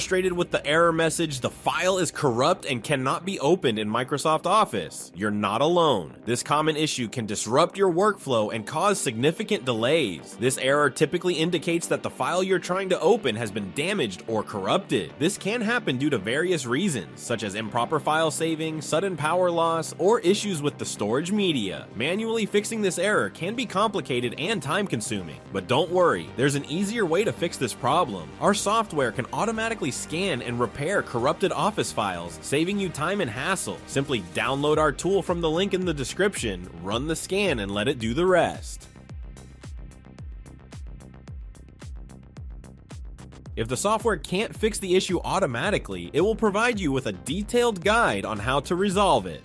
Frustrated with the error message, the file is corrupt and cannot be opened in Microsoft Office? You're not alone. This common issue can disrupt your workflow and cause significant delays. This error typically indicates that the file you're trying to open has been damaged or corrupted. This can happen due to various reasons, such as improper file saving, sudden power loss, or issues with the storage media. Manually fixing this error can be complicated and time-consuming, but don't worry, there's an easier way to fix this problem. Our software can automatically scan and repair corrupted Office files, saving you time and hassle. Simply download our tool from the link in the description, run the scan, and let it do the rest. If the software can't fix the issue automatically, it will provide you with a detailed guide on how to resolve it.